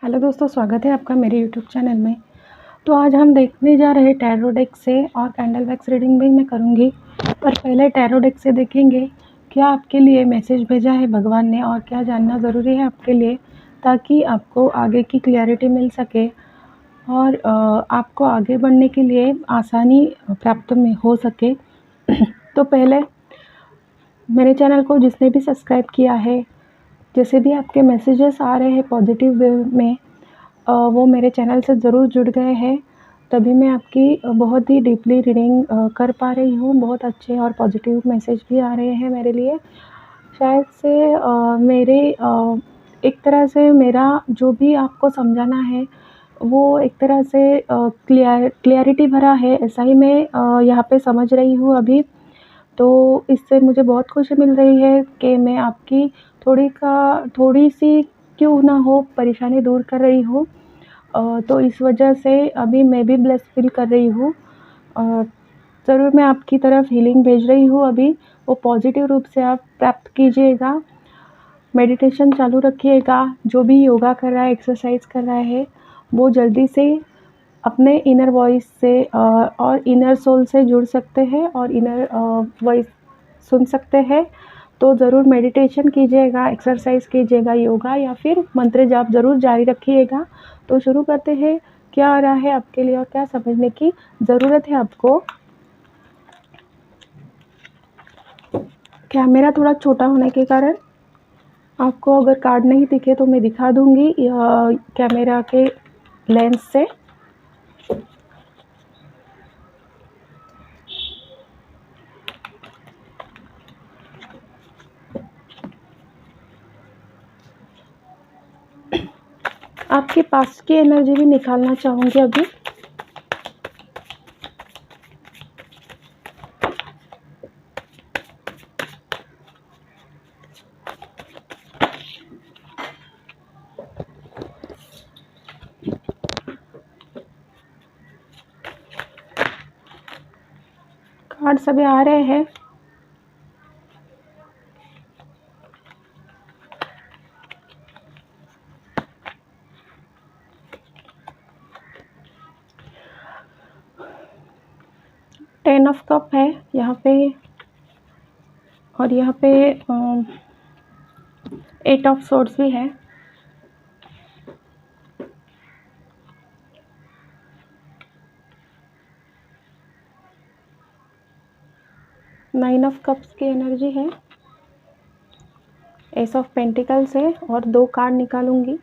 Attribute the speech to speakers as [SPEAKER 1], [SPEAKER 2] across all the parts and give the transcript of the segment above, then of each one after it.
[SPEAKER 1] Hello दोस्तों, स्वागत है आपका मेरे यूट्यूब चैनल में। तो आज हम देखने जा रहे हैं टैरो डेक से, और कैंडल वैक्स रीडिंग भी मैं करूँगी। पर पहले टैरो डेक से देखेंगे क्या आपके लिए मैसेज भेजा है भगवान ने और क्या जानना ज़रूरी है आपके लिए, ताकि आपको आगे की क्लैरिटी मिल सके और आपको आगे बढ़ने के लिए आसानी प्राप्त में हो सके। तो पहले मेरे चैनल को जिसने भी सब्सक्राइब किया है, जैसे भी आपके मैसेजेस आ रहे हैं पॉजिटिव वे में, वो मेरे चैनल से ज़रूर जुड़ गए हैं, तभी मैं आपकी बहुत ही डीपली रीडिंग कर पा रही हूँ। बहुत अच्छे और पॉजिटिव मैसेज भी आ रहे हैं मेरे लिए। शायद से मेरे एक तरह से मेरा जो भी आपको समझाना है वो एक तरह से क्लियरिटी भरा है, ऐसा ही मैं यहाँ पे समझ रही हूँ अभी। तो इससे मुझे बहुत खुशी मिल रही है कि मैं आपकी थोड़ी सी क्यों ना हो परेशानी दूर कर रही हूँ। तो इस वजह से अभी मैं भी ब्लेस्ड फील कर रही हूँ। ज़रूर मैं आपकी तरफ हीलिंग भेज रही हूँ अभी, वो पॉजिटिव रूप से आप प्राप्त कीजिएगा। मेडिटेशन चालू रखिएगा। जो भी योगा कर रहा है, एक्सरसाइज कर रहा है, वो जल्दी से अपने इनर वॉइस से और इनर सोल से जुड़ सकते हैं और इनर वॉइस सुन सकते हैं। तो ज़रूर मेडिटेशन कीजिएगा, एक्सरसाइज कीजिएगा, योगा या फिर मंत्र जाप ज़रूर जारी रखिएगा। तो शुरू करते हैं, क्या आ रहा है आपके लिए और क्या समझने की ज़रूरत है आपको। कैमरा थोड़ा छोटा होने के कारण आपको अगर कार्ड नहीं दिखे तो मैं दिखा दूंगी कैमरा के लेंस से। आपके पास की एनर्जी भी निकालना चाहूँगी अभी। कार्ड सभी आ रहे हैं। टेन ऑफ कप है यहाँ पे, और यहाँ पे एट ऑफ सोर्ड्स भी है। नाइन ऑफ कप्स की एनर्जी है। एस ऑफ पेंटिकल्स है, और 2 कार्ड निकालूंगी।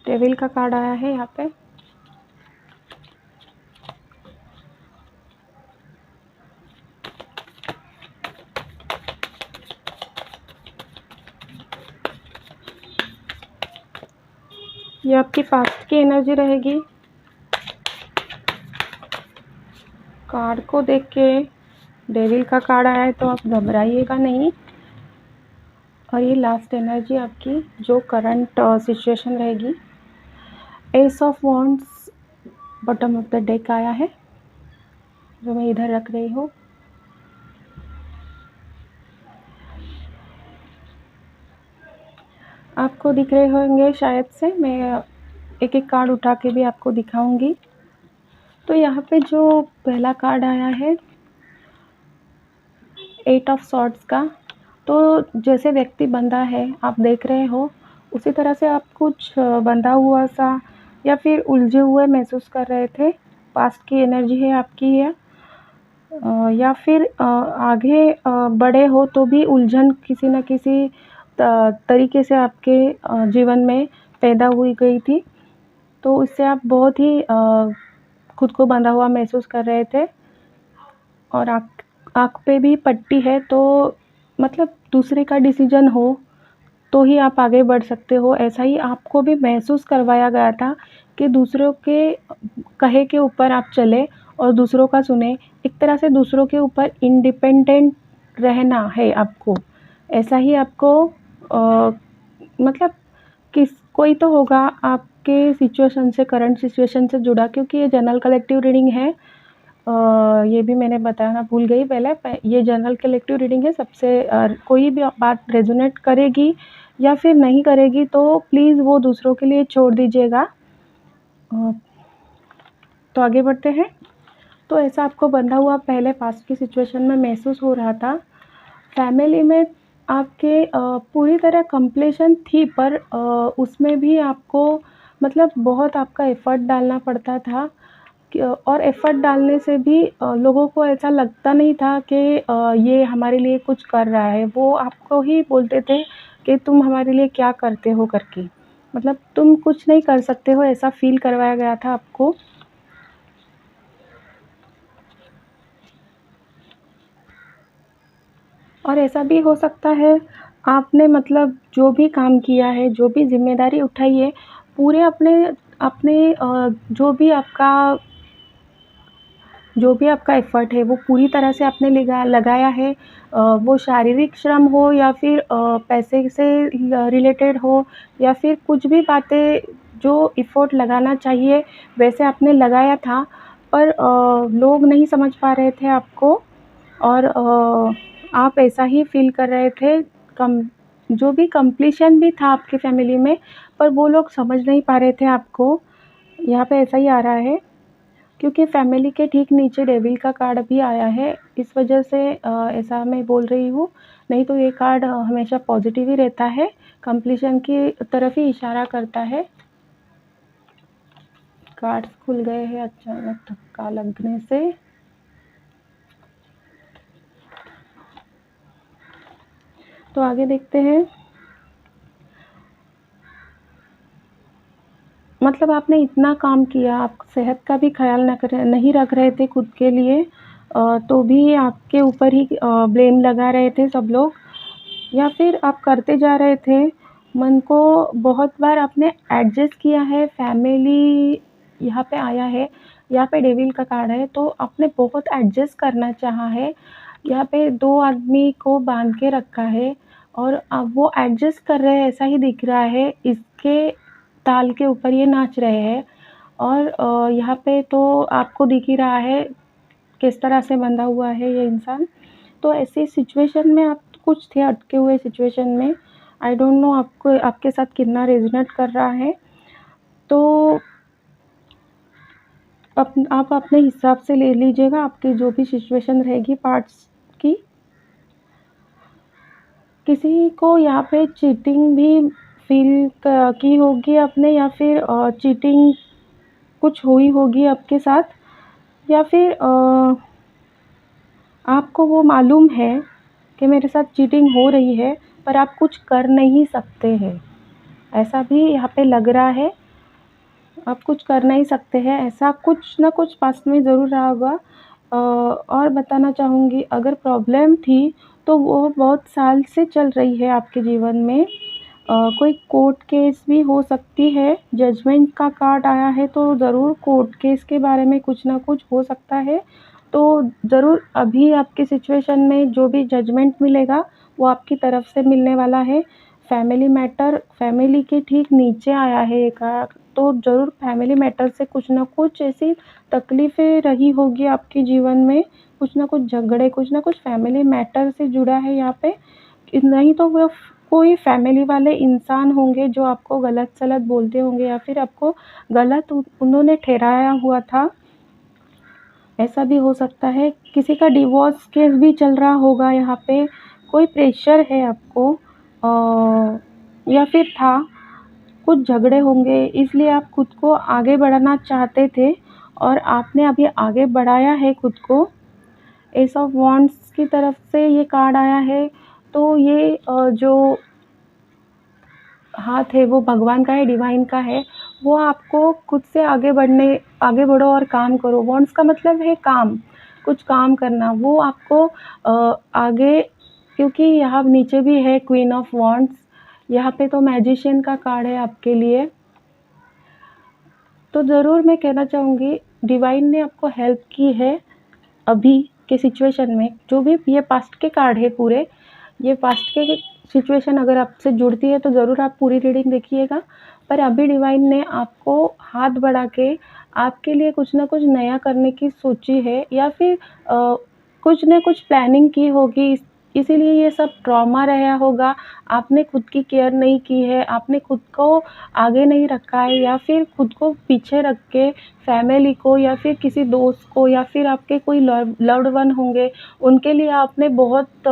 [SPEAKER 1] डेविल का कार्ड आया है यहाँ पे। ये आपकी पास्ट की एनर्जी रहेगी। कार्ड को देख के डेविल का कार्ड आया है तो आप घबराइएगा नहीं। और ये लास्ट एनर्जी आपकी जो करंट सिचुएशन रहेगी। S of wands bottom of the deck आया है, जो मैं इधर रख रही हूँ। आपको दिख रहे होंगे शायद से, मैं एक एक कार्ड उठा के भी आपको दिखाऊंगी। तो यहाँ पे जो पहला कार्ड आया है एट ऑफ सॉर्ड्स का, तो जैसे व्यक्ति बंधा है आप देख रहे हो, उसी तरह से आप कुछ बंधा हुआ सा या फिर उलझे हुए महसूस कर रहे थे। पास्ट की एनर्जी है आपकी है, या फिर आगे बढ़े हो तो भी उलझन किसी न किसी तरीके से आपके जीवन में पैदा हुई गई थी। तो इससे आप बहुत ही खुद को बंधा हुआ महसूस कर रहे थे। और आँख पे भी पट्टी है, तो मतलब दूसरे का डिसीजन हो तो ही आप आगे बढ़ सकते हो। ऐसा ही आपको भी महसूस करवाया गया था कि दूसरों के कहे के ऊपर आप चले और दूसरों का सुने। एक तरह से दूसरों के ऊपर इंडिपेंडेंट रहना है आपको। ऐसा ही आपको मतलब कोई तो होगा आपके सिचुएशन से, करंट सिचुएशन से जुड़ा, क्योंकि ये जनरल कलेक्टिव रीडिंग है। ये भी मैंने बताना भूल गई पहले, ये जनरल कलेक्टिव रीडिंग है। सबसे कोई भी बात रेजोनेट करेगी या फिर नहीं करेगी तो प्लीज़ वो दूसरों के लिए छोड़ दीजिएगा। तो आगे बढ़ते हैं। तो ऐसा आपको बंधा हुआ पहले पास्ट की सिचुएशन में महसूस हो रहा था। फैमिली में आपके पूरी तरह कंप्लीशन थी, पर उसमें भी आपको मतलब बहुत आपका एफ़र्ट डालना पड़ता था और एफ़र्ट डालने से भी लोगों को ऐसा लगता नहीं था कि ये हमारे लिए कुछ कर रहा है। वो आपको ही बोलते थे कि तुम हमारे लिए क्या करते हो करके, मतलब तुम कुछ नहीं कर सकते हो, ऐसा फ़ील करवाया गया था आपको। और ऐसा भी हो सकता है आपने मतलब जो भी काम किया है, जो भी ज़िम्मेदारी उठाई है, पूरे अपने अपने जो भी आपका एफ़र्ट है वो पूरी तरह से आपने लगाया है। वो शारीरिक श्रम हो या फिर पैसे से रिलेटेड हो या फिर कुछ भी बातें जो एफ़र्ट लगाना चाहिए वैसे आपने लगाया था, पर लोग नहीं समझ पा रहे थे आपको और आप ऐसा ही फ़ील कर रहे थे। कम जो भी कंप्लीशन भी था आपकी फ़ैमिली में, पर वो लोग समझ नहीं पा रहे थे आपको। यहाँ पे ऐसा ही आ रहा है क्योंकि फैमिली के ठीक नीचे डेविल का कार्ड भी आया है, इस वजह से ऐसा मैं बोल रही हूँ। नहीं तो ये कार्ड हमेशा पॉजिटिव ही रहता है, कंप्लीशन की तरफ ही इशारा करता है। कार्ड्स खुल गए हैं अचानक धक्का लगने से। तो आगे देखते हैं। मतलब आपने इतना काम किया, आप सेहत का भी ख़्याल नहीं रख रहे थे खुद के लिए, तो भी आपके ऊपर ही ब्लेम लगा रहे थे सब लोग, या फिर आप करते जा रहे थे। मन को बहुत बार आपने एडजस्ट किया है। फैमिली यहाँ पे आया है, यहाँ पे डेविल का कार्ड है, तो आपने बहुत एडजस्ट करना चाहा है। यहाँ पे 2 आदमी को बांध के रखा है और अब वो एडजस्ट कर रहे हैं, ऐसा ही दिख रहा है। इसके ताल के ऊपर ये नाच रहे हैं और यहाँ पे तो आपको दिख ही रहा है किस तरह से बंधा हुआ है ये इंसान। तो ऐसी सिचुएशन में आप कुछ थे अटके हुए सिचुएशन में। आई डोंट नो आपको आपके साथ कितना रेजोनेट कर रहा है। तो आप अपने हिसाब से ले लीजिएगा आपकी जो भी सिचुएशन रहेगी पार्ट्स की। किसी को यहाँ पे चीटिंग भी फ़ील की होगी आपने, या फिर चीटिंग कुछ हुई होगी आपके साथ, या फिर आपको वो मालूम है कि मेरे साथ चीटिंग हो रही है, पर आप कुछ कर नहीं सकते हैं। ऐसा भी यहाँ पे लग रहा है, आप कुछ कर नहीं सकते हैं, ऐसा कुछ ना कुछ पास्ट में ज़रूर रहा होगा। और बताना चाहूँगी, अगर प्रॉब्लम थी तो वो बहुत साल से चल रही है आपके जीवन में। कोई कोर्ट केस भी हो सकती है। जजमेंट का कार्ड आया है तो ज़रूर कोर्ट केस के बारे में कुछ ना कुछ हो सकता है। तो ज़रूर अभी आपकी सिचुएशन में जो भी जजमेंट मिलेगा वो आपकी तरफ से मिलने वाला है। फैमिली मैटर फैमिली के ठीक नीचे आया है एक तो ज़रूर फैमिली मैटर से कुछ ना कुछ ऐसी तकलीफ़ें रही होगी आपके जीवन में, कुछ ना कुछ झगड़े, कुछ ना कुछ फैमिली मैटर से जुड़ा है यहाँ पे। नहीं तो वो कोई फैमिली वाले इंसान होंगे जो आपको गलत-सलत बोलते होंगे या फिर आपको गलत उन्होंने ठहराया हुआ था। ऐसा भी हो सकता है। किसी का डिवोर्स केस भी चल रहा होगा यहाँ पे, कोई प्रेशर है आपको या फिर था, कुछ झगड़े होंगे इसलिए आप खुद को आगे बढ़ाना चाहते थे और आपने अभी आगे बढ़ाया है खुद को। एस ऑफ वांड्स की तरफ से ये कार्ड आया है, तो ये जो हाथ है वो भगवान का है, डिवाइन का है। वो आपको खुद से आगे बढ़ो और काम करो। वांड्स का मतलब है काम, कुछ काम करना। वो आपको आगे, क्योंकि यहाँ नीचे भी है क्वीन ऑफ वांड्स, यहाँ पे तो मैजिशियन का कार्ड है आपके लिए। तो ज़रूर मैं कहना चाहूँगी, डिवाइन ने आपको हेल्प की है अभी के सिचुएशन में। जो भी ये पास्ट के कार्ड है पूरे, ये पास्ट के सिचुएशन अगर आपसे जुड़ती है तो ज़रूर आप पूरी रीडिंग देखिएगा। पर अभी डिवाइन ने आपको हाथ बढ़ा के आपके लिए कुछ ना कुछ नया करने की सोची है, या फिर कुछ न कुछ प्लानिंग की होगी, इसीलिए ये सब ट्रॉमा रहा होगा। आपने खुद की केयर नहीं की है, आपने खुद को आगे नहीं रखा है, या फिर खुद को पीछे रख के फैमिली को या फिर किसी दोस्त को या फिर आपके कोई लव्ड वन होंगे, उनके लिए आपने बहुत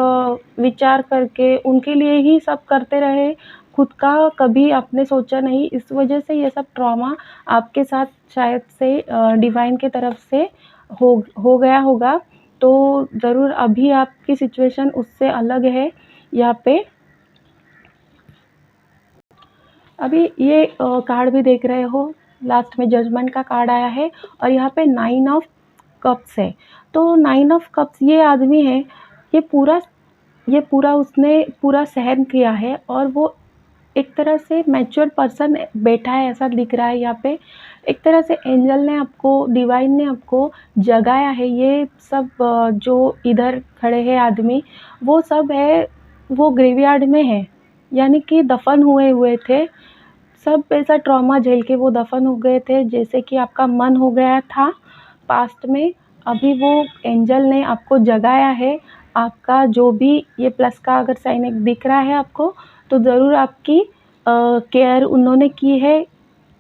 [SPEAKER 1] विचार करके उनके लिए ही सब करते रहे, खुद का कभी आपने सोचा नहीं। इस वजह से ये सब ट्रॉमा आपके साथ शायद से डिवाइन के तरफ से हो गया होगा। तो ज़रूर अभी आपकी सिचुएशन उससे अलग है। यहाँ पे अभी ये कार्ड भी देख रहे हो, लास्ट में जजमेंट का कार्ड आया है और यहाँ पे 9 ऑफ कप्स है। तो 9 ऑफ कप्स ये आदमी है, ये पूरा उसने पूरा सहन किया है और वो एक तरह से मैच्योर पर्सन बैठा है ऐसा दिख रहा है यहाँ पे। एक तरह से एंजल ने आपको, डिवाइन ने आपको जगाया है। ये सब जो इधर खड़े हैं आदमी, वो सब है, वो ग्रेवयार्ड में है, यानी कि दफन हुए थे। सब ऐसा ट्रॉमा झेल के वो दफन हो गए थे, जैसे कि आपका मन हो गया था पास्ट में। अभी वो एंजल ने आपको जगाया है। आपका जो भी ये प्लस का अगर साइन एक दिख रहा है आपको, तो ज़रूर आपकी केयर उन्होंने की है।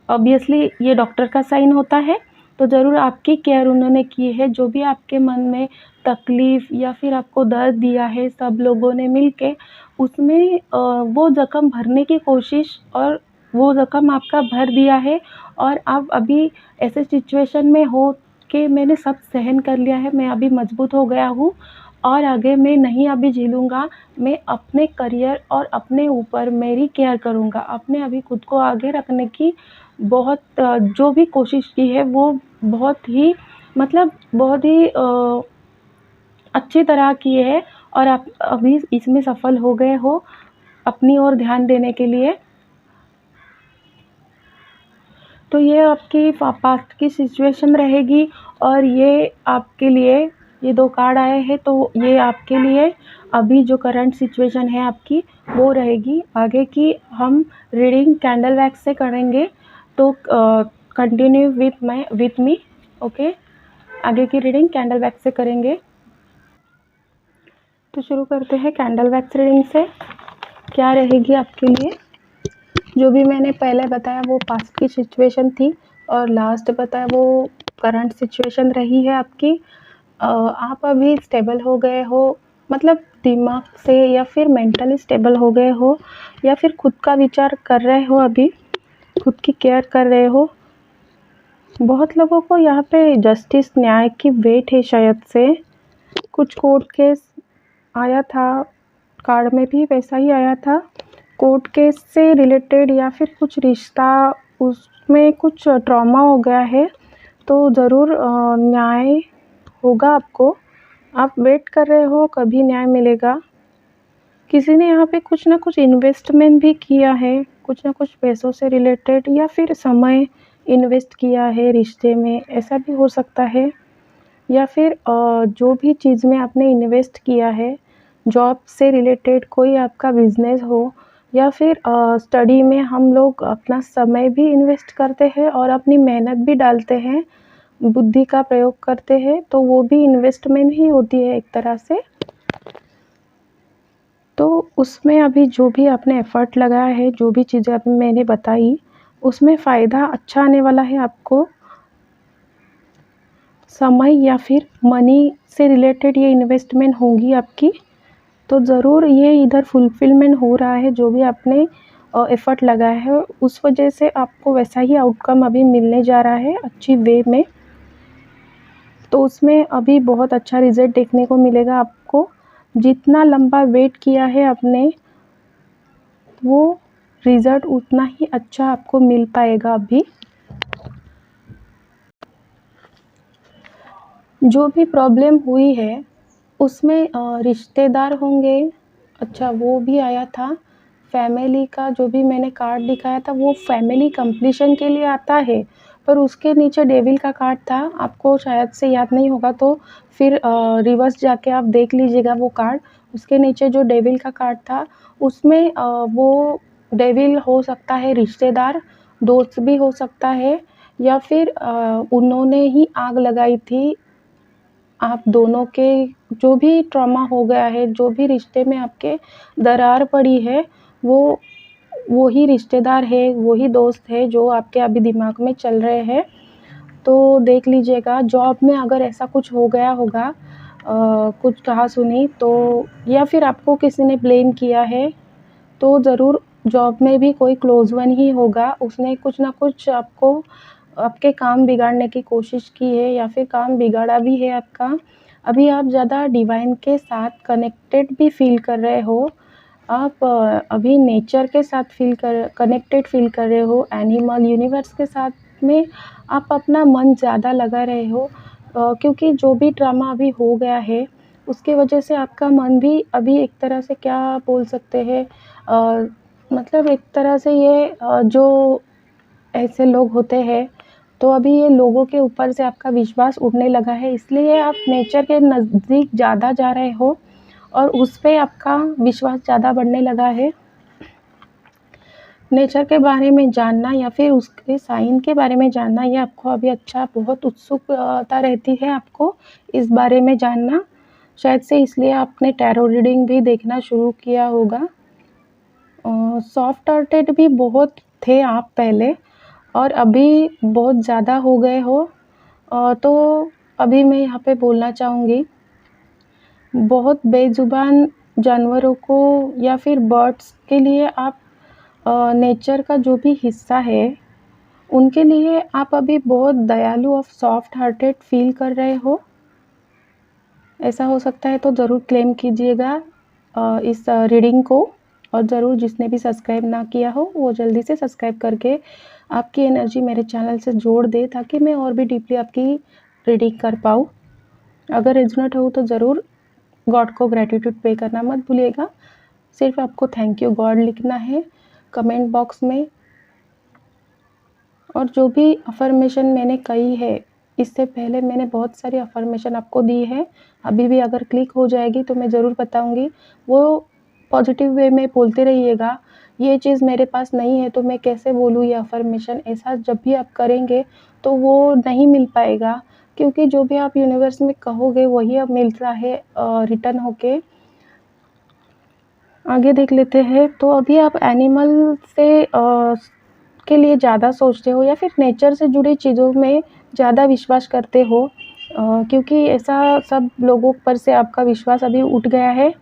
[SPEAKER 1] ऑब्वियसली ये डॉक्टर का साइन होता है, तो ज़रूर आपकी केयर उन्होंने की है। जो भी आपके मन में तकलीफ़ या फिर आपको दर्द दिया है सब लोगों ने मिल के, उसमें वो ज़ख्म भरने की कोशिश, और वो ज़ख्म आपका भर दिया है। और आप अभी ऐसे सिचुएशन में हो कि मैंने सब सहन कर लिया है, मैं अभी मजबूत हो गया हूँ और आगे मैं नहीं अभी झेलूँगा। मैं अपने करियर और अपने ऊपर मेरी केयर करूँगा। आपने अभी खुद को आगे रखने की बहुत जो भी कोशिश की है वो बहुत ही, मतलब बहुत ही अच्छी तरह की है, और आप अभी इसमें सफल हो गए हो अपनी ओर ध्यान देने के लिए। तो ये आपकी पास्ट की सिचुएशन रहेगी, और ये आपके लिए ये 2 कार्ड आए हैं, तो ये आपके लिए अभी जो करंट सिचुएशन है आपकी वो रहेगी। आगे की हम रीडिंग कैंडल वैक्स से करेंगे, तो कंटिन्यू विथ मी। ओके, आगे की रीडिंग कैंडल वैक्स से करेंगे। तो शुरू करते हैं कैंडल वैक्स रीडिंग से। क्या रहेगी आपके लिए? जो भी मैंने पहले बताया वो पास्ट की सिचुएशन थी, और लास्ट बताया वो करंट सिचुएशन रही है आपकी। आप अभी स्टेबल हो गए हो, मतलब दिमाग से या फिर मेंटली स्टेबल हो गए हो, या फिर खुद का विचार कर रहे हो, अभी खुद की केयर कर रहे हो। बहुत लोगों को यहाँ पे जस्टिस, न्याय की वेट है शायद से। कुछ कोर्ट केस आया था, कार्ड में भी वैसा ही आया था। कोर्ट केस से रिलेटेड या फिर कुछ रिश्ता, उसमें कुछ ट्रॉमा हो गया है, तो ज़रूर न्याय होगा आपको। आप वेट कर रहे हो, कभी न्याय मिलेगा। किसी ने यहाँ पे कुछ ना कुछ इन्वेस्टमेंट भी किया है, कुछ ना कुछ पैसों से रिलेटेड, या फिर समय इन्वेस्ट किया है रिश्ते में, ऐसा भी हो सकता है। या फिर जो भी चीज़ में आपने इन्वेस्ट किया है, जॉब से रिलेटेड कोई आपका बिजनेस हो, या फिर स्टडी में हम लोग अपना समय भी इन्वेस्ट करते हैं और अपनी मेहनत भी डालते हैं, बुद्धि का प्रयोग करते हैं, तो वो भी इन्वेस्टमेंट ही होती है एक तरह से। तो उसमें अभी जो भी आपने एफ़र्ट लगाया है, जो भी चीज़ें अभी मैंने बताई, उसमें फ़ायदा अच्छा आने वाला है आपको। समय या फिर मनी से रिलेटेड ये इन्वेस्टमेंट होंगी आपकी, तो ज़रूर ये इधर फुलफ़िलमेंट हो रहा है। जो भी आपने एफ़र्ट लगाया है, उस वजह से आपको वैसा ही आउटकम अभी मिलने जा रहा है, अच्छी वे में। तो उसमें अभी बहुत अच्छा रिज़ल्ट देखने को मिलेगा आपको। जितना लंबा वेट किया है आपने, वो रिज़ल्ट उतना ही अच्छा आपको मिल पाएगा अभी। जो भी प्रॉब्लम हुई है उसमें रिश्तेदार होंगे, अच्छा वो भी आया था। फैमिली का जो भी मैंने कार्ड दिखाया था वो फैमिली कंप्लीशन के लिए आता है, पर उसके नीचे डेविल का कार्ड था, आपको शायद से याद नहीं होगा तो फिर रिवर्स जाके आप देख लीजिएगा वो कार्ड। उसके नीचे जो डेविल का कार्ड था उसमें वो डेविल हो सकता है रिश्तेदार, दोस्त भी हो सकता है, या फिर उन्होंने ही आग लगाई थी आप दोनों के। जो भी ट्रॉमा हो गया है, जो भी रिश्ते में आपके दरार पड़ी है, वो ही रिश्तेदार है, वही दोस्त है जो आपके अभी दिमाग में चल रहे हैं। तो देख लीजिएगा, जॉब में अगर ऐसा कुछ हो गया होगा, कुछ कहा सुनी तो, या फिर आपको किसी ने ब्लेम किया है, तो ज़रूर जॉब में भी कोई क्लोज़ वन ही होगा, उसने कुछ ना कुछ आपके काम बिगाड़ने की कोशिश की है या फिर काम बिगाड़ा भी है आपका। अभी आप ज़्यादा डिवाइन के साथ कनेक्टेड भी फ़ील कर रहे हो, आप अभी नेचर के साथ कनेक्टेड फ़ील कर रहे हो, एनिमल यूनिवर्स के साथ में आप अपना मन ज़्यादा लगा रहे हो, क्योंकि जो भी ड्रामा अभी हो गया है उसकी वजह से आपका मन भी अभी एक तरह से क्या बोल सकते हैं, मतलब एक तरह से ये जो ऐसे लोग होते हैं, तो अभी ये लोगों के ऊपर से आपका विश्वास उठने लगा है, इसलिए आप नेचर के नज़दीक ज़्यादा जा रहे हो और उस पे आपका विश्वास ज़्यादा बढ़ने लगा है। नेचर के बारे में जानना या फिर उसके साइन के बारे में जानना, ये आपको अभी अच्छा बहुत उत्सुकता रहती है आपको इस बारे में जानना। शायद से इसलिए आपने टैरो रीडिंग भी देखना शुरू किया होगा। सॉफ्ट हार्टेड भी बहुत थे आप पहले, और अभी बहुत ज़्यादा हो गए हो। तो अभी मैं यहाँ पे बोलना चाहूँगी, बहुत बेज़ुबान जानवरों को या फिर बर्ड्स के लिए आप नेचर का जो भी हिस्सा है, उनके लिए आप अभी बहुत दयालु और सॉफ्ट हार्टेड फ़ील कर रहे हो। ऐसा हो सकता है तो ज़रूर क्लेम कीजिएगा इस रीडिंग को, और ज़रूर जिसने भी सब्सक्राइब ना किया हो वो जल्दी से सब्सक्राइब करके आपकी एनर्जी मेरे चैनल से जोड़ दे, ताकि मैं और भी डीपली आपकी रीडिंग कर पाऊँ। अगर रेजोनेट हो तो ज़रूर गॉड को ग्रैटिट्यूड पे करना मत भूलिएगा। सिर्फ आपको थैंक यू गॉड लिखना है कमेंट बॉक्स में। और जो भी अफर्मेशन मैंने कही है, इससे पहले मैंने बहुत सारी अफर्मेशन आपको दी है, अभी भी अगर क्लिक हो जाएगी तो मैं ज़रूर बताऊंगी। वो पॉजिटिव वे में बोलते रहिएगा, ये चीज़ मेरे पास नहीं है तो मैं कैसे बोलूँ ये अफर्मेशन। ऐसा जब भी आप करेंगे तो वो नहीं मिल पाएगा, क्योंकि जो भी आप यूनिवर्स में कहोगे वही अब मिलता है रिटर्न होके। आगे देख लेते हैं। तो अभी आप एनिमल से के लिए ज़्यादा सोचते हो या फिर नेचर से जुड़ी चीज़ों में ज़्यादा विश्वास करते हो, क्योंकि ऐसा सब लोगों पर से आपका विश्वास अभी उठ गया है।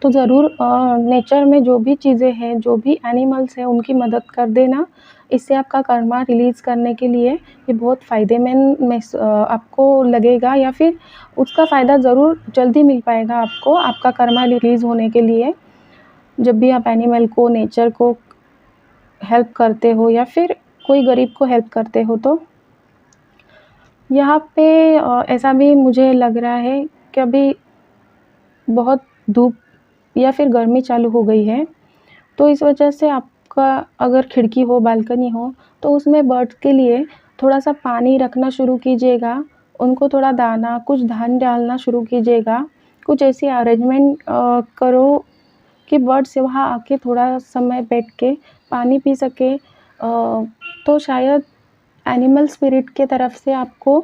[SPEAKER 1] तो ज़रूर नेचर में जो भी चीज़ें हैं, जो भी एनिमल्स हैं, उनकी मदद कर देना। इससे आपका कर्मा रिलीज़ करने के लिए ये बहुत फ़ायदेमंद आपको लगेगा, या फिर उसका फ़ायदा ज़रूर जल्दी मिल पाएगा आपको, आपका कर्मा रिलीज़ होने के लिए। जब भी आप एनिमल को, नेचर को हेल्प करते हो या फिर कोई गरीब को हेल्प करते हो, तो यहाँ पे ऐसा भी मुझे लग रहा है कि अभी बहुत धूप या फिर गर्मी चालू हो गई है, तो इस वजह से आपका अगर खिड़की हो, बालकनी हो, तो उसमें बर्ड्स के लिए थोड़ा-सा पानी रखना शुरू कीजिएगा। उनको थोड़ा दाना, कुछ धान डालना शुरू कीजिएगा। कुछ ऐसी अरेंजमेंट करो कि बर्ड्स वहाँ आके थोड़ा समय बैठ के पानी पी सके। तो शायद एनिमल स्पिरिट के तरफ से आपको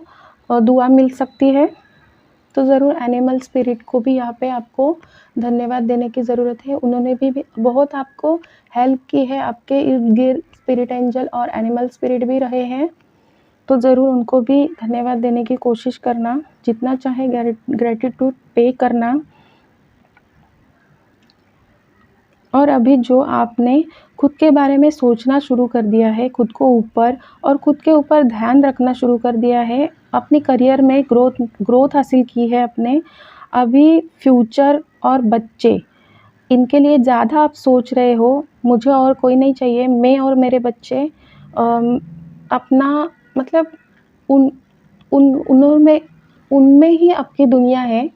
[SPEAKER 1] दुआ मिल सकती है। तो ज़रूर एनिमल स्पिरिट को भी यहाँ पे आपको धन्यवाद देने की ज़रूरत है। उन्होंने भी बहुत आपको हेल्प की है, आपके इर्द-गिर्द स्पिरिट एंजल और एनिमल स्पिरिट भी रहे हैं। तो ज़रूर उनको भी धन्यवाद देने की कोशिश करना, जितना चाहे ग्रैटिट्यूड पे करना। और अभी जो आपने खुद के बारे में सोचना शुरू कर दिया है, खुद को ऊपर और खुद के ऊपर ध्यान रखना शुरू कर दिया है, अपने करियर में ग्रोथ हासिल की है अपने, अभी फ्यूचर और बच्चे, इनके लिए ज़्यादा आप सोच रहे हो, मुझे और कोई नहीं चाहिए, मैं और मेरे बच्चे अपना मतलब उन उन उन्होंने उनमें ही आपकी दुनिया है।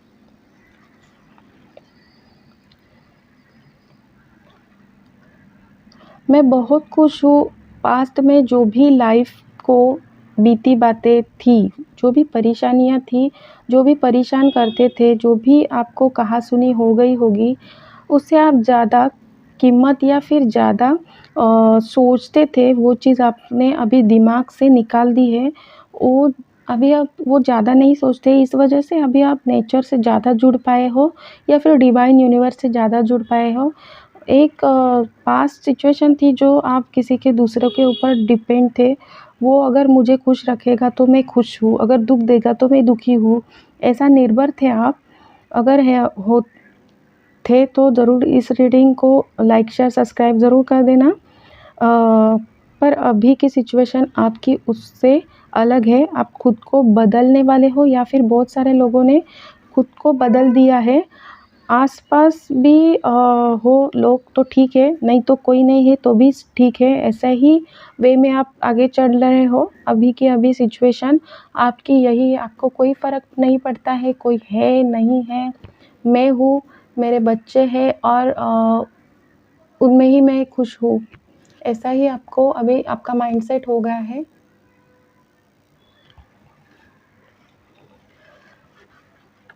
[SPEAKER 1] मैं बहुत खुश हूँ पास्ट में जो भी लाइफ को बीती बातें थी, जो भी परेशानियाँ थी, जो भी परेशान करते थे, जो भी आपको कहा-सुनी हो गई होगी, उससे आप ज़्यादा कीमत या फिर ज़्यादा सोचते थे, वो चीज़ आपने अभी दिमाग से निकाल दी है। वो अभी आप वो ज़्यादा नहीं सोचते, इस वजह से अभी आप नेचर से ज़्यादा जुड़ पाए हो या फिर डिवाइन यूनिवर्स से ज़्यादा जुड़ पाए हो। एक पास्ट सिचुएशन थी जो आप किसी के दूसरों के ऊपर डिपेंड थे, वो अगर मुझे खुश रखेगा तो मैं खुश हूँ, अगर दुःख देगा तो मैं दुखी हूँ, ऐसा निर्भर थे आप। अगर है हो थे तो ज़रूर इस रीडिंग को लाइक, शेयर, सब्सक्राइब ज़रूर कर देना। पर अभी की सिचुएशन आपकी उससे अलग है, आप खुद को बदलने वाले हो या फिर बहुत सारे लोगों ने खुद को बदल दिया है। आस-पास भी हो लोग तो ठीक है, नहीं तो कोई नहीं है तो भी ठीक है, ऐसा ही वे में आप आगे चल रहे हो। अभी की अभी सिचुएशन आपकी यही है, आपको कोई फ़र्क नहीं पड़ता है, कोई है, नहीं है, मैं हूँ, मेरे बच्चे हैं और उनमें ही मैं खुश हूँ। ऐसा ही आपको अभी आपका माइंडसेट हो गया है।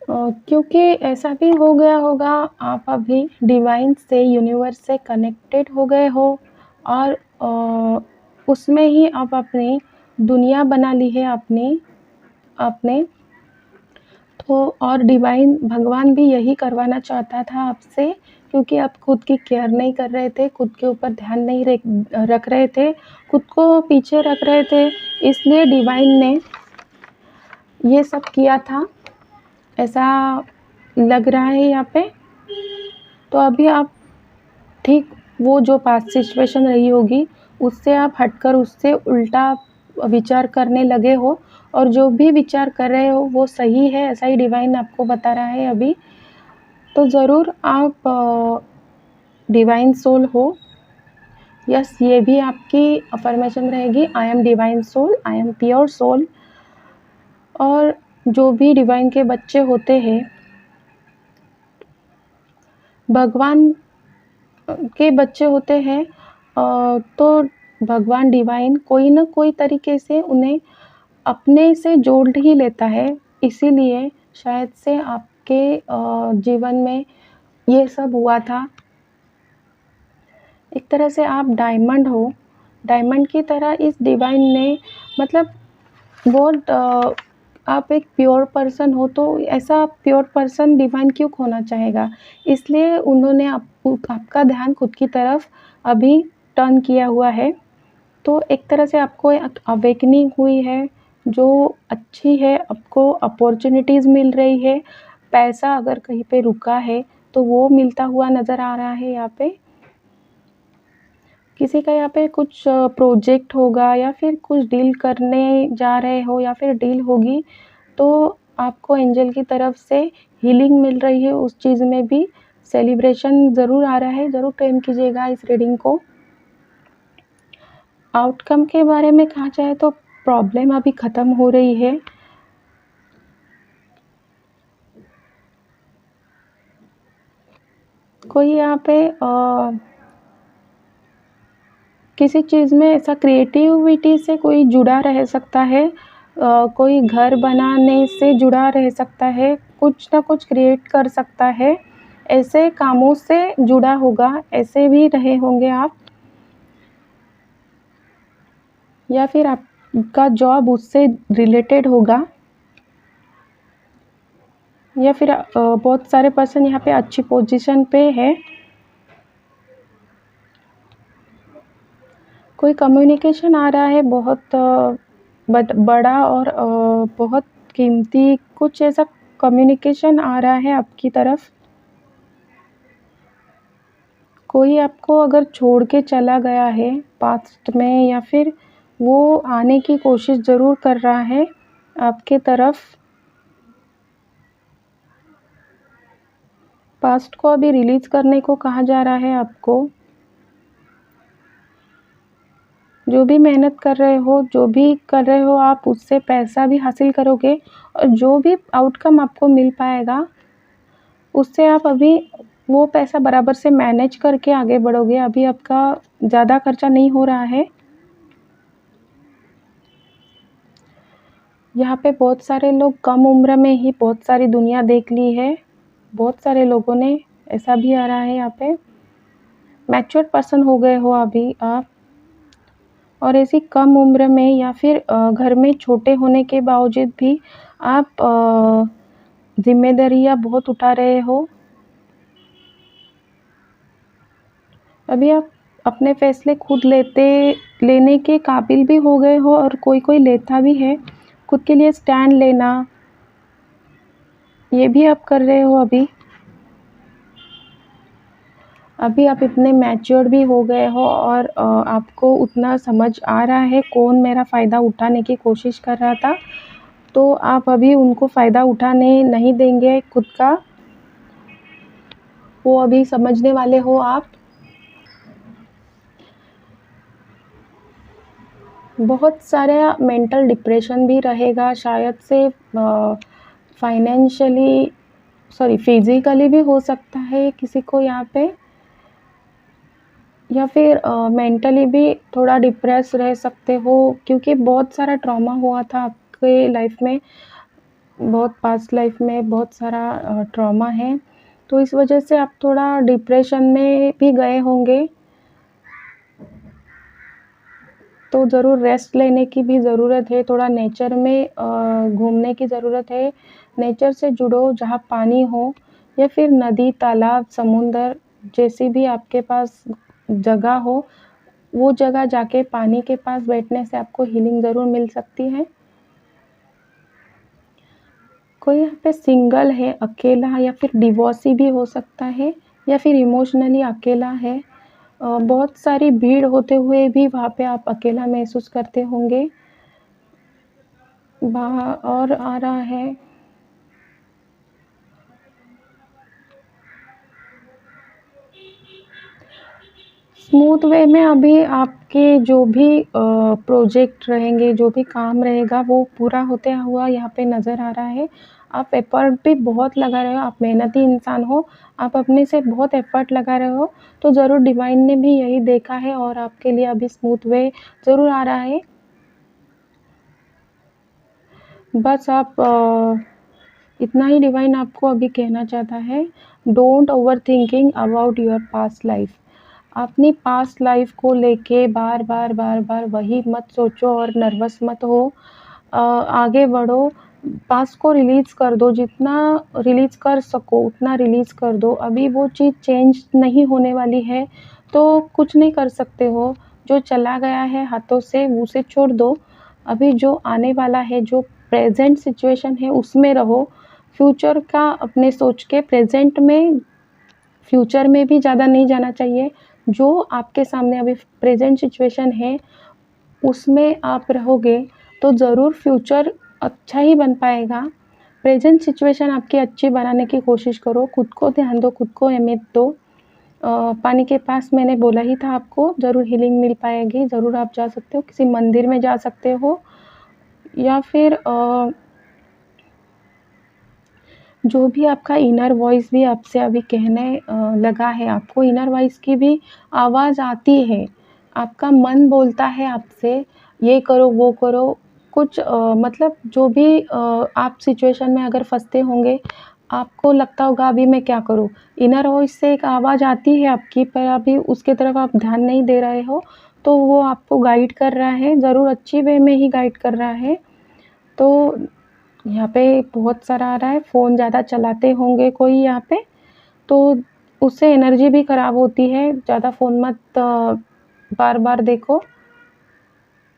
[SPEAKER 1] क्योंकि ऐसा भी हो गया होगा, आप अभी डिवाइन से, यूनिवर्स से कनेक्टेड हो गए हो और उसमें ही आप अपनी दुनिया बना ली है आपने। तो और डिवाइन भगवान भी यही करवाना चाहता था आपसे, क्योंकि आप खुद की केयर नहीं कर रहे थे, खुद के ऊपर ध्यान नहीं रख रहे थे, खुद को पीछे रख रहे थे, इसलिए डिवाइन ने ये सब किया था, ऐसा लग रहा है यहाँ पे। तो अभी आप ठीक वो जो पास्ट सिचुएशन रही होगी, उससे आप हटकर उससे उल्टा विचार करने लगे हो और जो भी विचार कर रहे हो वो सही है, ऐसा ही डिवाइन आपको बता रहा है अभी। तो ज़रूर आप डिवाइन सोल हो। यस, ये भी आपकी अफ़र्मेशन रहेगी, I am divine soul, I am pure soul. और जो भी डिवाइन के बच्चे होते हैं, भगवान के बच्चे होते हैं, तो भगवान डिवाइन कोई न कोई तरीके से उन्हें अपने से जोड़ ही लेता है। इसीलिए शायद से आपके जीवन में ये सब हुआ था। एक तरह से आप डायमंड हो, डायमंड की तरह इस डिवाइन ने मतलब बहुत आप एक प्योर पर्सन हो, तो ऐसा प्योर पर्सन डिवाइन क्यों खोना चाहेगा? इसलिए उन्होंने आपका ध्यान खुद की तरफ अभी टर्न किया हुआ है। तो एक तरह से आपको एक अवेकनिंग हुई है, जो अच्छी है, आपको अपॉर्च्युनिटीज़ मिल रही है। पैसा अगर कहीं पे रुका है, तो वो मिलता हुआ नज़र आ रहा है यहाँ पे। किसी का यहाँ पे कुछ प्रोजेक्ट होगा या फिर कुछ डील करने जा रहे हो या फिर डील होगी, तो आपको एंजल की तरफ से हीलिंग मिल रही है, उस चीज़ में भी सेलिब्रेशन ज़रूर आ रहा है, ज़रूर क्लेम कीजिएगा इस रीडिंग को। आउटकम के बारे में कहा जाए तो प्रॉब्लम अभी ख़त्म हो रही है। कोई यहाँ पे किसी चीज़ में ऐसा क्रिएटिविटी से कोई जुड़ा रह सकता है, कोई घर बनाने से जुड़ा रह सकता है, कुछ ना कुछ क्रिएट कर सकता है, ऐसे कामों से जुड़ा होगा, ऐसे भी रहे होंगे आप। या फिर आपका जॉब उससे रिलेटेड होगा, या फिर बहुत सारे पर्सन यहाँ पे अच्छी पोजीशन पे है। कोई कम्युनिकेशन आ रहा है बहुत बड़ा और बहुत कीमती, कुछ ऐसा कम्युनिकेशन आ रहा है आपकी तरफ। कोई आपको अगर छोड़ के चला गया है पास्ट में, या फिर वो आने की कोशिश ज़रूर कर रहा है आपके तरफ। पास्ट को अभी रिलीज़ करने को कहा जा रहा है आपको। जो भी मेहनत कर रहे हो, जो भी कर रहे हो आप, उससे पैसा भी हासिल करोगे और जो भी आउटकम आपको मिल पाएगा, उससे आप अभी वो पैसा बराबर से मैनेज करके आगे बढ़ोगे। अभी आपका ज़्यादा खर्चा नहीं हो रहा है। यहाँ पे बहुत सारे लोग कम उम्र में ही बहुत सारी दुनिया देख ली है, बहुत सारे लोगों ने, ऐसा भी आ रहा है यहाँ पे। मैच्योर पर्सन हो गए हो अभी आप, और ऐसी कम उम्र में या फिर घर में छोटे होने के बावजूद भी आप जिम्मेदारियाँ बहुत उठा रहे हो। अभी आप अपने फैसले खुद लेने के काबिल भी हो गए हो, और कोई लेता भी है। खुद के लिए स्टैंड लेना, ये भी आप कर रहे हो अभी। अभी आप इतने मैच्योर भी हो गए हो, और आपको उतना समझ आ रहा है कौन मेरा फ़ायदा उठाने की कोशिश कर रहा था, तो आप अभी उनको फ़ायदा उठाने नहीं देंगे खुद का, वो अभी समझने वाले हो आप। बहुत सारा मेंटल डिप्रेशन भी रहेगा शायद से, फाइनेंशियली सॉरी फिज़िकली भी हो सकता है किसी को यहाँ पे, या फिर मेंटली भी थोड़ा डिप्रेस रह सकते हो, क्योंकि बहुत सारा ट्रॉमा हुआ था आपके लाइफ में, बहुत पास्ट लाइफ में बहुत सारा ट्रॉमा है, तो इस वजह से आप थोड़ा डिप्रेशन में भी गए होंगे। तो ज़रूर रेस्ट लेने की भी ज़रूरत है, थोड़ा नेचर में घूमने की ज़रूरत है। नेचर से जुड़ो, जहाँ पानी हो, या फिर नदी, तालाब, समुंदर, जैसी भी आपके पास जगह हो, वो जगह जाके पानी के पास बैठने से आपको हीलिंग ज़रूर मिल सकती है। कोई यहाँ पे सिंगल है, अकेला, या फिर डिवोर्सी भी हो सकता है, या फिर इमोशनली अकेला है। बहुत सारी भीड़ होते हुए भी वहाँ पे आप अकेला महसूस करते होंगे। और आ रहा है स्मूथ वे में। अभी आपके जो भी प्रोजेक्ट रहेंगे, जो भी काम रहेगा, वो पूरा होते हुआ यहाँ पे नज़र आ रहा है। आप एफ़र्ट भी बहुत लगा रहे हो, आप मेहनती इंसान हो, आप अपने से बहुत एफ़र्ट लगा रहे हो, तो ज़रूर डिवाइन ने भी यही देखा है, और आपके लिए अभी स्मूथ वे ज़रूर आ रहा है। बस आप इतना ही डिवाइन आपको अभी कहना चाहता है, don't over thinking about your past life. अपनी पास्ट लाइफ को लेके बार बार वही मत सोचो और नर्वस मत हो। आगे बढ़ो, पास्ट को रिलीज़ कर दो, जितना रिलीज़ कर सको उतना रिलीज़ कर दो। अभी वो चीज़ चेंज नहीं होने वाली है, तो कुछ नहीं कर सकते हो। जो चला गया है हाथों से, उसे छोड़ दो। अभी जो आने वाला है, जो प्रेज़ेंट सिचुएशन है, उसमें रहो। फ्यूचर का अपने सोच के प्रेज़ेंट में, फ्यूचर में भी ज़्यादा नहीं जाना चाहिए। जो आपके सामने अभी प्रेज़ेंट सिचुएशन है, उसमें आप रहोगे तो ज़रूर फ्यूचर अच्छा ही बन पाएगा। प्रेज़ेंट सिचुएशन आपकी अच्छी बनाने की कोशिश करो, खुद को ध्यान दो, खुद को अहमियत दो। पानी के पास मैंने बोला ही था आपको, ज़रूर हीलिंग मिल पाएगी, ज़रूर आप जा सकते हो, किसी मंदिर में जा सकते हो, या फिर जो भी आपका इनर वॉइस भी आपसे अभी कहने लगा है, आपको इनर वॉइस की भी आवाज़ आती है। आपका मन बोलता है आपसे, ये करो, वो करो। कुछ मतलब जो भी आप सिचुएशन में अगर फँसते होंगे, आपको लगता होगा अभी मैं क्या करूँ? इनर वॉइस से एक आवाज़ आती है आपकी, पर अभी उसके तरफ आप ध्यान नहीं दे रहे हो, तो वो आपको गाइड कर रहा है, ज़रूर अच्छी वे में ही गाइड कर रहा है। तो यहाँ पे बहुत सारा आ रहा है, फ़ोन ज़्यादा चलाते होंगे कोई यहाँ पे, तो उससे एनर्जी भी ख़राब होती है। ज़्यादा फ़ोन मत बार-बार देखो।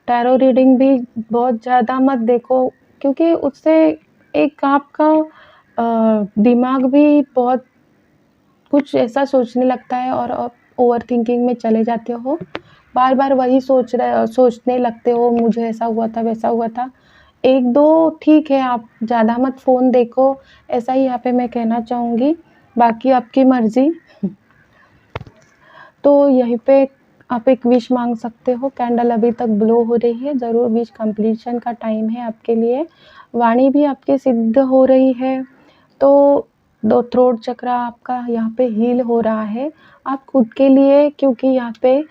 [SPEAKER 1] टैरो रीडिंग भी बहुत ज़्यादा मत देखो, क्योंकि उससे एक आपका दिमाग भी बहुत कुछ ऐसा सोचने लगता है, और आप ओवरथिंकिंग में चले जाते हो। बार-बार वही सोचने लगते हो, मुझे ऐसा हुआ था, वैसा हुआ था। 1-2 ठीक है, आप ज़्यादा मत फ़ोन देखो, ऐसा ही यहाँ पे मैं कहना चाहूँगी, बाकी आपकी मर्ज़ी। तो यहीं पे आप एक विश माँग सकते हो, कैंडल अभी तक ग्लो हो रही है, ज़रूर विश कंप्लीशन का टाइम है आपके लिए। वाणी भी आपकी सिद्ध हो रही है, तो दो थ्रोट चक्रा आपका यहाँ पे हील हो रहा है। आप खुद के लिए, क्योंकि यहाँ पे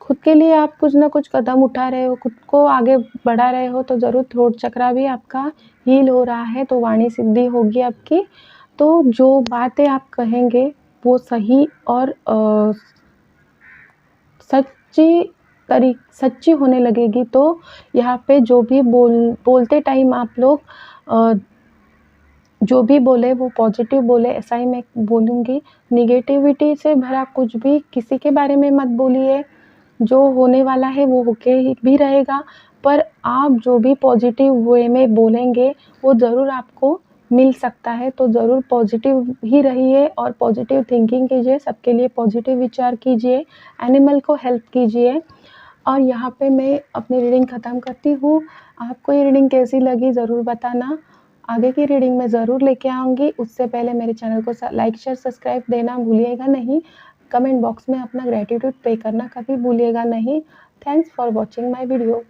[SPEAKER 1] खुद खुद के लिए आप कुछ ना कुछ कदम उठा रहे हो, खुद को आगे बढ़ा रहे हो, तो ज़रूर थ्रोट चक्रा भी आपका हील हो रहा है, तो वाणी सिद्धि होगी आपकी। तो जो बातें आप कहेंगे वो सही और सच्ची होने लगेगी। तो यहाँ पे जो भी बोलते टाइम आप लोग जो भी बोले वो पॉजिटिव बोले, ऐसा ही मैं बोलूँगी। नेगेटिविटी से भरा कुछ भी किसी के बारे में मत बोलिए। जो होने वाला है वो होके ही भी रहेगा, पर आप जो भी पॉजिटिव वे में बोलेंगे वो ज़रूर आपको मिल सकता है। तो ज़रूर पॉजिटिव ही रहिए और पॉजिटिव थिंकिंग कीजिए, सबके लिए पॉजिटिव विचार कीजिए, एनिमल को हेल्प कीजिए। और यहाँ पे मैं अपनी रीडिंग ख़त्म करती हूँ। आपको ये रीडिंग कैसी लगी ज़रूर बताना। आगे की रीडिंग मैं ज़रूर लेके आऊँगी। उससे पहले मेरे चैनल को लाइक शेयर सब्सक्राइब देना भूलिएगा नहीं। कमेंट बॉक्स में अपना ग्रैटिट्यूड पे करना कभी भूलिएगा नहीं। Thanks for watching my video.